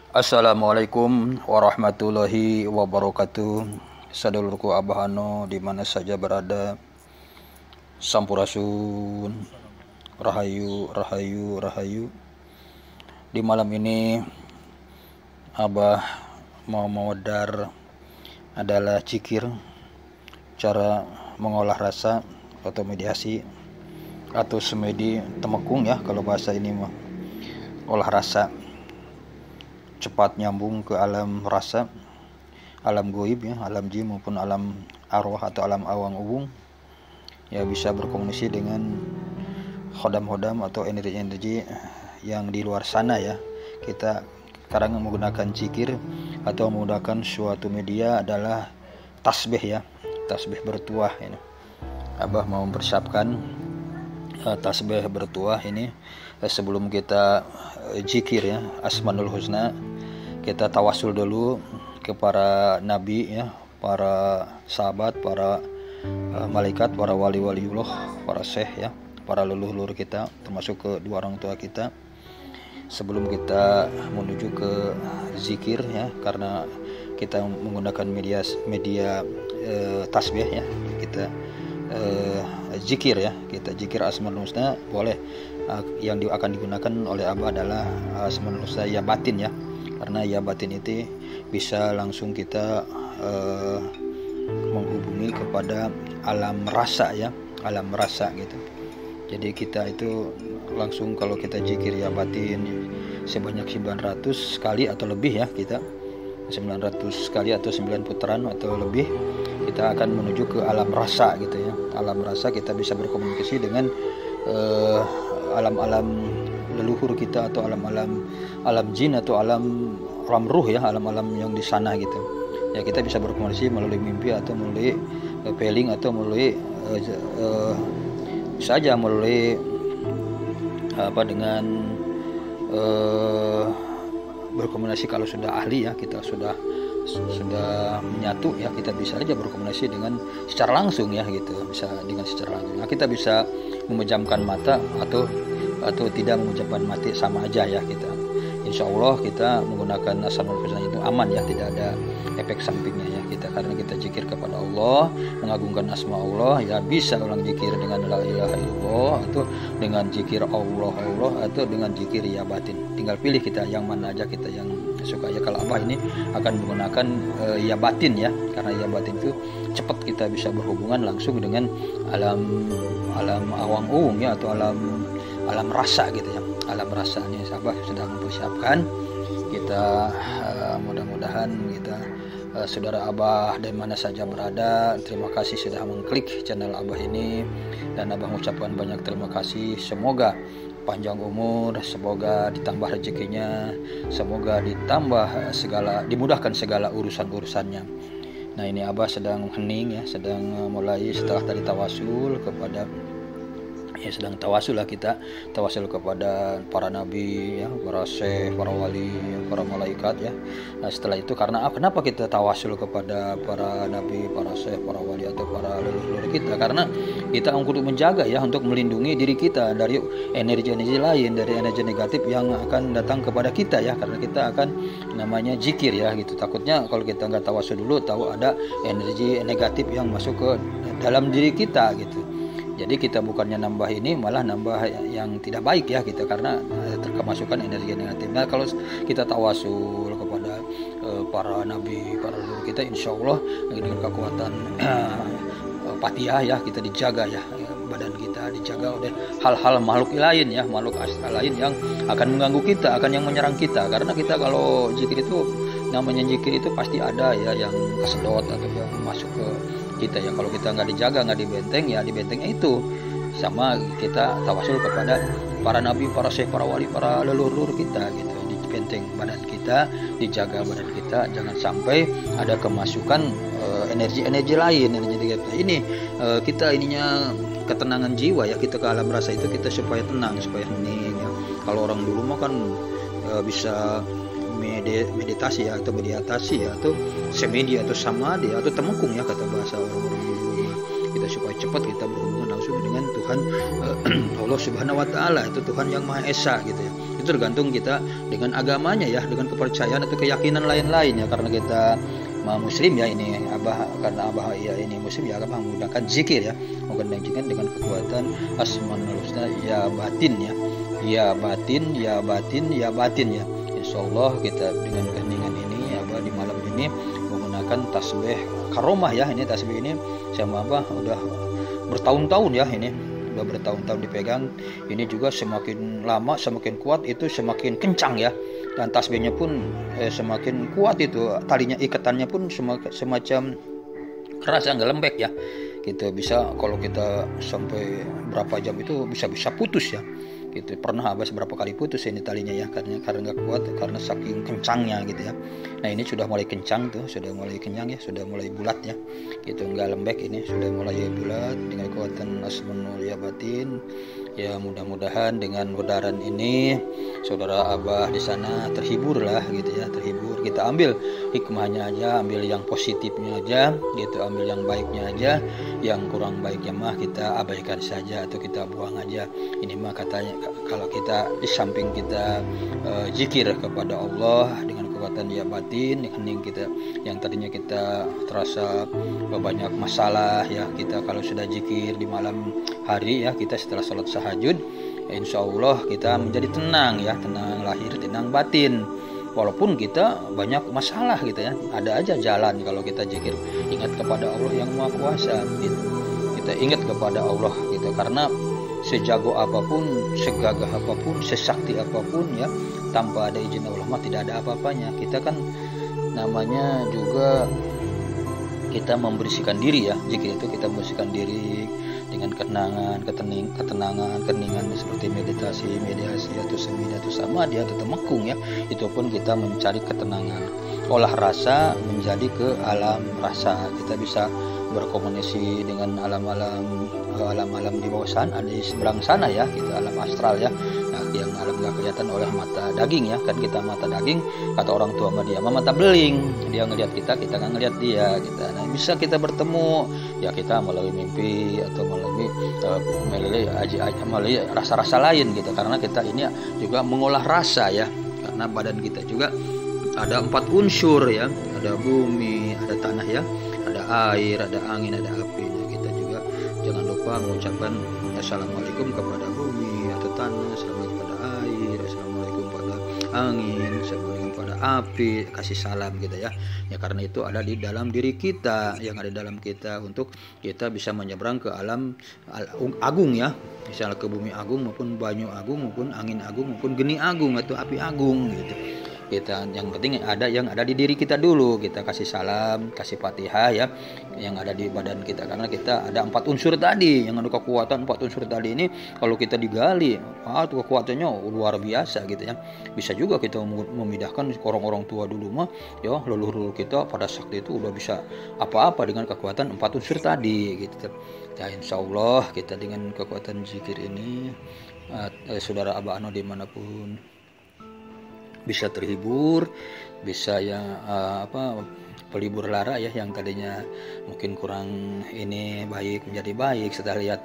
Assalamualaikum warahmatullahi wabarakatuh. Sadulurku abahano di mana saja berada. Sampurasun. Rahayu, rahayu, rahayu. Di malam ini Abah mau mewedar adalah cikir, cara mengolah rasa atau mediasi atau semedi temekung ya kalau bahasa ini mah. Olah rasa cepat nyambung ke alam rasa, alam goib ya, alam jin maupun alam arwah atau alam awang ubung, ya bisa berkomunikasi dengan hodam-hodam atau energi-energi yang di luar sana ya. Kita sekarang menggunakan cikir atau menggunakan suatu media adalah tasbih ya, tasbih bertuah ini. Abah mau mempersiapkan tasbih bertuah ini sebelum kita zikir ya Asmaul Husna. Kita tawasul dulu kepada nabi ya, para sahabat, para malaikat, para wali-waliullah, para syekh ya, para leluhur kita, termasuk kedua orang tua kita, sebelum kita menuju ke zikir ya, karena kita menggunakan media tasbih ya. Kita zikir ya, kita zikir Asmaul Husna boleh. Yang akan digunakan oleh Abah adalah Asmaul Husna ya batin ya, karena ya batin itu bisa langsung kita menghubungi kepada alam rasa ya, alam rasa gitu. Jadi kita itu langsung kalau kita zikir ya batin sebanyak 900 kali atau lebih ya, kita 900 kali atau 9 putaran atau lebih, kita akan menuju ke alam rasa gitu ya. Alam rasa kita bisa berkomunikasi dengan alam-alam leluhur kita atau alam jin atau alam ruh ya, alam-alam yang di sana gitu. Ya kita bisa berkomunikasi melalui mimpi atau melalui feeling atau melalui bisa aja melalui dengan berkomunikasi kalau sudah ahli ya, kita sudah menyatu ya, kita bisa aja berkomunikasi dengan secara langsung ya gitu, bisa dengan secara langsung. Nah, kita bisa memejamkan mata atau tidak memejamkan mata, sama aja ya kita. Insya Allah kita menggunakan Asmaul Husna itu aman ya, tidak ada efek sampingnya ya kita, karena kita zikir kepada Allah, mengagungkan asma Allah ya. Bisa orang zikir dengan la ilaha illallah atau dengan zikir Allah atau dengan zikir ya batin, tinggal pilih kita yang mana aja kita yang suka ya. Kalau Abah ini akan menggunakan ya batin ya, karena ya batin itu cepat kita bisa berhubungan langsung dengan alam awang ubung ya, atau alam rasa gitu ya. Alam rasa ini Abah sudah mempersiapkan. Kita mudah-mudahan kita saudara Abah dari mana saja berada, terima kasih sudah mengklik channel Abah ini, dan Abah mengucapkan banyak terima kasih. Semoga panjang umur, semoga ditambah rezekinya, semoga dimudahkan segala urusan-urusannya. Nah ini Abah sedang hening ya, sedang mulai setelah tadi tawasul kepada ya, sedang tawasul lah kita, tawasul kepada para nabi ya, para syekh, para wali, para malaikat ya. Nah setelah itu, karena kenapa kita tawasul kepada para nabi, para syekh, para wali atau para leluhur kita? Karena kita untuk menjaga ya, untuk melindungi diri kita dari energi-energi lain, dari energi negatif yang akan datang kepada kita ya, karena kita akan namanya zikir ya gitu. Takutnya kalau kita nggak tawasul dulu, tahu ada energi negatif yang masuk ke dalam diri kita gitu. Jadi kita bukannya nambah ini, malah nambah yang tidak baik ya kita, karena terkemasukan energi negatif. Nah kalau kita tawasul kepada para nabi, para leluhur kita, insya Allah dengan kekuatan Fatihah ya, kita dijaga ya, badan kita dijaga oleh hal-hal makhluk lain ya, makhluk astral lain yang akan mengganggu kita, akan yang menyerang kita. Karena kita kalau zikir itu, namanya zikir itu pasti ada ya yang kesedot atau yang masuk ke kita ya. Kalau kita nggak dijaga, nggak dibenteng ya, dibentengnya itu sama kita tawasul kepada para nabi, para syekh, para wali, para leluhur kita gitu. Dibenteng badan kita, dijaga badan kita, jangan sampai ada kemasukan energi-energi lain, energi negatif. Ini kita ininya ketenangan jiwa ya, kita ke alam rasa itu kita supaya tenang, supaya hening ya. Kalau orang dulu mah kan bisa meditasi ya, atau meditasi ya, atau semedi atau samadhi atau temengkung ya, kata bahasa orang-orang dulu. Kita supaya cepat kita berhubungan langsung dengan Tuhan Allah Subhanahu wa taala, itu Tuhan yang Maha Esa gitu ya. Itu tergantung kita dengan agamanya ya, dengan kepercayaan atau keyakinan lain-lain ya. Karena kita muslim ya, ini abah, karena abah ya ini muslim ya, abah menggunakan zikir ya, menggunakan zikir dengan kekuatan asmaul husna ya batin ya, ya batin, ya batin, ya batin ya. Insyaallah kita dengan keheningan ini ya abah di malam ini menggunakan tasbih karomah ya. Ini tasbih ini sama abah udah bertahun-tahun ya, ini udah bertahun-tahun dipegang. Ini juga semakin lama semakin kuat, itu semakin kencang ya, dan tasbihnya pun semakin kuat, itu talinya ikatannya pun semacam keras ya, nggak lembek ya gitu. Bisa kalau kita sampai berapa jam itu bisa putus ya gitu. Pernah abah berapa kali putus ini talinya ya, karena nggak kuat, karena saking kencangnya gitu ya. Nah ini sudah mulai kencang tuh, sudah mulai kenyang ya, sudah mulai bulat ya gitu, nggak lembek, ini sudah mulai bulat dengan kekuatan asmaul ya batin ya. Mudah-mudahan dengan wedaran ini saudara abah di sana terhibur lah gitu ya, terhibur. Kita ambil hikmahnya aja, ambil yang positifnya aja gitu, ambil yang baiknya aja, yang kurang baiknya mah kita abaikan saja atau kita buang aja. Ini mah katanya kalau kita di samping kita zikir kepada Allah dengan kekuatan ya batin, hening kita yang tadinya kita terasa banyak masalah ya, kita kalau sudah zikir di malam hari ya, kita setelah sholat tahajud ya, insya Allah kita menjadi tenang ya, tenang lahir, tenang batin. Walaupun kita banyak masalah gitu ya, ada aja jalan kalau kita zikir, ingat kepada Allah yang Maha Kuasa gitu. Kita ingat kepada Allah gitu, karena sejago apapun, segagah apapun, sesakti apapun ya, tanpa ada izin Allah mah tidak ada apa-apanya. Kita kan namanya juga kita membersihkan diri ya, zikir itu kita membersihkan diri dengan ketenangan, keningan seperti meditasi, mediasi atau semi atau samadhi atau temekung ya. Itu pun kita mencari ketenangan. Olah rasa menjadi ke alam rasa. Kita bisa berkomunikasi dengan alam-alam di bawah sana, ada di seberang sana ya, kita alam astral ya. Nah, yang alam gak kelihatan oleh mata daging ya, kan kita mata daging, kata orang tua sama dia mata beling, dia ngelihat kita nggak ngelihat dia kita. Nah, bisa kita bertemu ya, kita melalui mimpi atau melalui rasa-rasa lain gitu, karena kita ini juga mengolah rasa ya, karena badan kita juga ada 4 unsur ya, ada bumi, ada tanah ya, ada air, ada angin, ada api. Nah, kita juga jangan lupa mengucapkan assalamualaikum kepada bumi atau tanah, assalamualaikum kepada air, assalamualaikum pada angin, assalamualaikum pada api, kasih salam gitu ya. Ya karena itu ada di dalam diri kita, yang ada di dalam kita, untuk kita bisa menyeberang ke alam agung ya, misalnya ke bumi agung maupun banyu agung maupun angin agung maupun geni agung atau api agung gitu. Kita yang penting yang ada di diri kita dulu, kita kasih salam, kasih fatihah ya, yang ada di badan kita, karena kita ada 4 unsur tadi, yang ada kekuatan 4 unsur tadi ini kalau kita digali, kekuatannya luar biasa gitu ya. Bisa juga kita memindahkan orang-orang tua dulu mah ya, leluhur kita pada sakti itu udah bisa apa-apa dengan kekuatan 4 unsur tadi gitu. Ya insya Allah kita dengan kekuatan zikir ini saudara Abah Ano dimanapun bisa terhibur, bisa ya pelibur lara ya, yang tadinya mungkin kurang ini baik menjadi baik setelah lihat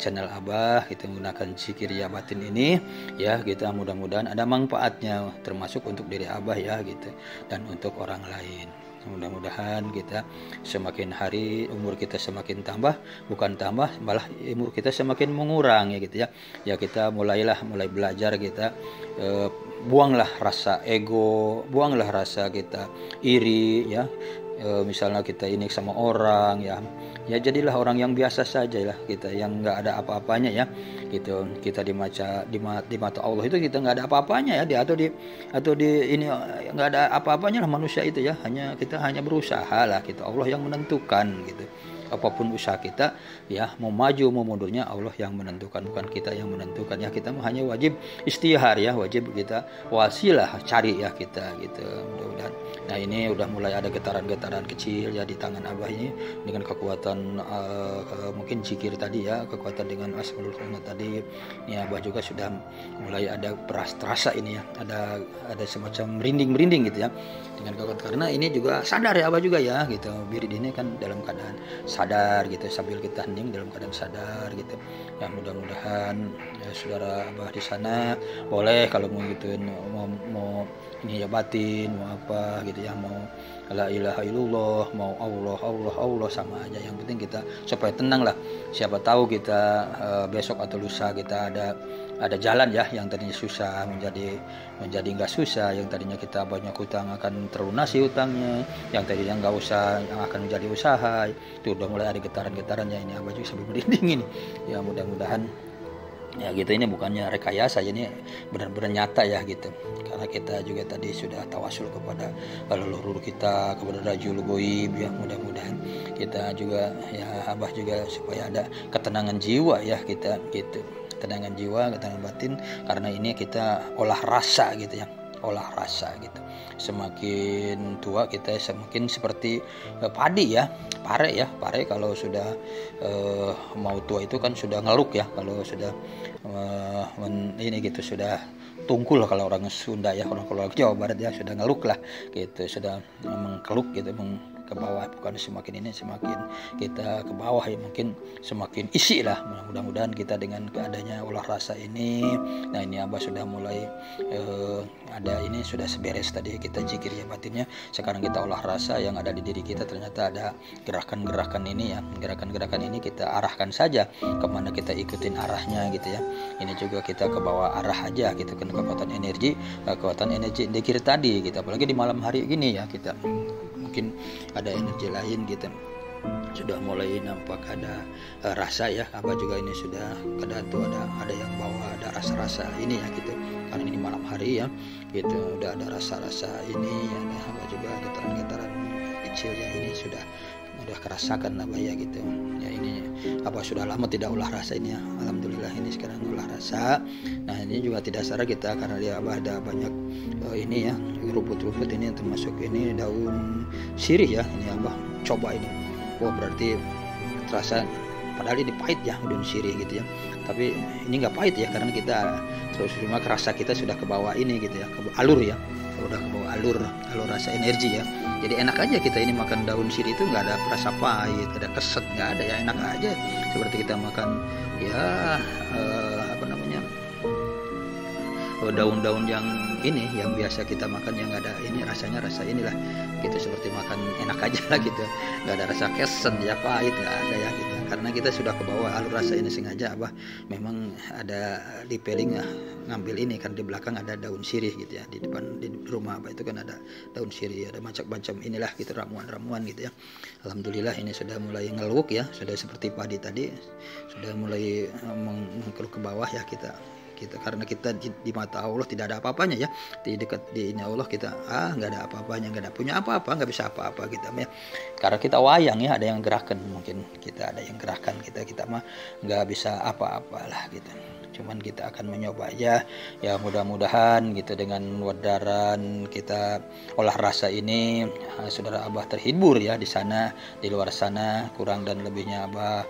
channel Abah kita menggunakan zikir ya batin ini ya. Kita mudah-mudahan ada manfaatnya, termasuk untuk diri Abah ya gitu, dan untuk orang lain. Mudah-mudahan kita semakin hari umur kita semakin tambah, bukan tambah malah umur kita semakin mengurang ya gitu ya. Ya kita mulai belajar kita buanglah rasa ego, buanglah rasa kita iri ya. Misalnya kita ini sama orang ya jadilah orang yang biasa saja lah kita, yang nggak ada apa-apanya ya gitu. Kita di mata Allah itu kita nggak ada apa-apanya ya, atau di ini nggak ada apa-apanya lah manusia itu ya, kita hanya berusaha lah kita, Allah yang menentukan gitu. Apapun usaha kita ya, mau maju mau mundurnya Allah yang menentukan, bukan kita yang menentukan ya. Kita hanya wajib istihar ya, wajib kita wasilah cari ya kita gitu. Mudah-mudahan nah ini udah mulai ada getaran-getaran kecil ya di tangan Abah ini dengan kekuatan mungkin zikir tadi ya, kekuatan dengan asmaul husna tadi ini. Abah juga sudah mulai ada terasa ini ya, ada semacam merinding gitu ya dengan kekuatan, karena ini juga sadar ya Abah juga ya gitu. Birid ini kan dalam keadaan sadar gitu, sambil kita hening dalam keadaan sadar gitu. Ya mudah-mudahan ya saudara Abah di sana boleh kalau mau gitu, mau ini ya batin, mau apa gitu ya, mau la ilaha illallah, mau Allah Allah Allah sama aja. Yang penting kita supaya tenang lah. Siapa tahu kita besok atau lusa kita ada jalan ya, yang tadinya susah menjadi nggak susah, yang tadinya kita banyak hutang akan terlunasi hutangnya, yang tadinya nggak usah yang akan menjadi usaha. Itu udah mulai ada getaran-getarannya. Ini Abah juga sambil merinding ini. Ya mudah-mudahan ya gitu, ini bukannya rekayasa, ini benar-benar nyata ya gitu, karena kita juga tadi sudah tawasul kepada leluhur kita, kepada Rajul Goib ya. Mudah-mudahan kita juga ya Abah juga supaya ada ketenangan jiwa ya kita gitu, ketenangan jiwa, ketenangan batin, karena ini kita olah rasa gitu ya, olah rasa gitu. Semakin tua kita semakin seperti padi ya, pare kalau sudah mau tua itu kan sudah ngeluk ya, kalau sudah ini gitu sudah tungkul kalau orang Sunda ya, orang Jawa Barat ya, sudah ngeluk lah gitu, sudah mengkeluk gitu, ke bawah. Bukan semakin ini semakin kita ke bawah ya, mungkin semakin isi lah. Mudah-mudahan kita dengan adanya olah rasa ini, nah ini Abah sudah mulai ada ini sudah seberes tadi kita zikir ya batinnya. Sekarang kita olah rasa yang ada di diri kita, ternyata ada gerakan-gerakan ini ya, gerakan-gerakan ini kita arahkan saja kemana kita ikutin arahnya gitu ya. Ini juga kita ke bawah arah aja gitu kan, kekuatan energi zikir tadi gitu. Apalagi di malam hari gini ya, kita mungkin ada energi lain gitu, sudah mulai nampak ada rasa ya. Abah juga ini sudah kadang tuh ada yang bawa ada rasa-rasa ini ya gitu, karena ini malam hari ya gitu, udah ada rasa-rasa ini, ada Abah juga getaran-getaran kecil ya, ini sudah kerasakan Abah ya gitu ya. Ini Abah sudah lama tidak ulah rasa ini ya, alhamdulillah ini sekarang ulah rasa. Nah ini juga tidak salah kita, karena dia Abah ada banyak ini ya, rumput-rumput ini termasuk ini daun sirih ya, ini Abah coba ini. Wah berarti terasa, padahal ini pahit ya daun sirih gitu ya, tapi ini nggak pahit ya, karena kita terus cuma kerasa kita sudah ke bawah ini gitu ya, ke alur ya, udah ke bawah alur rasa energi ya. Jadi enak aja kita ini makan daun sirih itu, nggak ada rasa pahit, ada keset, nggak ada ya, enak aja seperti kita makan ya apa namanya, daun-daun yang ini yang biasa kita makan yang nggak ada ini rasanya, rasa inilah gitu, seperti makan enak aja lah gitu, nggak ada rasa kesen ya, pahit nggak ada ya gitu, karena kita sudah ke bawah alur rasa ini. Sengaja Abah memang ada di piring ngambil ini kan, di belakang ada daun sirih gitu ya, di depan di rumah Abah itu kan ada daun sirih, ada macam-macam inilah gitu, ramuan-ramuan gitu ya. Alhamdulillah ini sudah mulai ngeluk ya, sudah seperti padi tadi, sudah mulai mengkeruk ke bawah ya kita, karena kita di mata Allah tidak ada apa-apanya ya, di dekat di ini Allah kita nggak ada apa-apanya, nggak ada punya apa-apa, nggak bisa apa-apa kita ya, karena kita wayang ya, ada yang gerakan, mungkin kita ada yang gerakan, kita mah nggak bisa apa-apalah gitu, cuman kita akan mencoba aja ya. Mudah-mudahan gitu dengan wadaran kita olah rasa ini, saudara Abah terhibur ya di sana, di luar sana. Kurang dan lebihnya Abah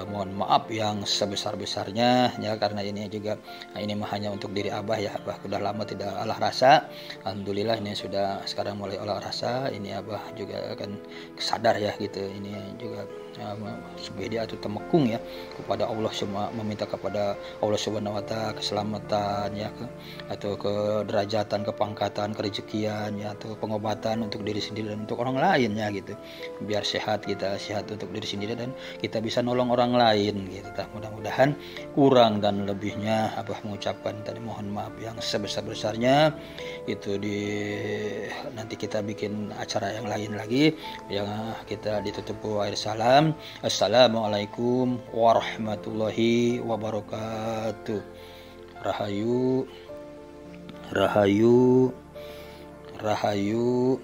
mohon maaf yang sebesar-besarnya ya, karena ini juga ini mah hanya untuk diri Abah ya. Abah sudah lama tidak olah rasa, alhamdulillah ini sudah sekarang mulai olah rasa. Ini Abah juga akan sadar ya gitu, ini juga sepeda atau temekung ya kepada Allah, semua meminta kepada Allah Subhanahu wa taala keselamatan ya, atau kederajatan, kepangkatan, kerezekian ya, atau pengobatan untuk diri sendiri dan untuk orang lain ya gitu, biar sehat, kita sehat untuk diri sendiri dan kita bisa nolong orang lain gitu. Mudah-mudahan kurang dan lebihnya Abah mengucapkan tadi mohon maaf yang sebesar-besarnya. Itu nanti kita bikin acara yang lain lagi yang kita ditutup air salam. Assalamualaikum warahmatullahi wabarakatuh. Rahayu, rahayu, rahayu.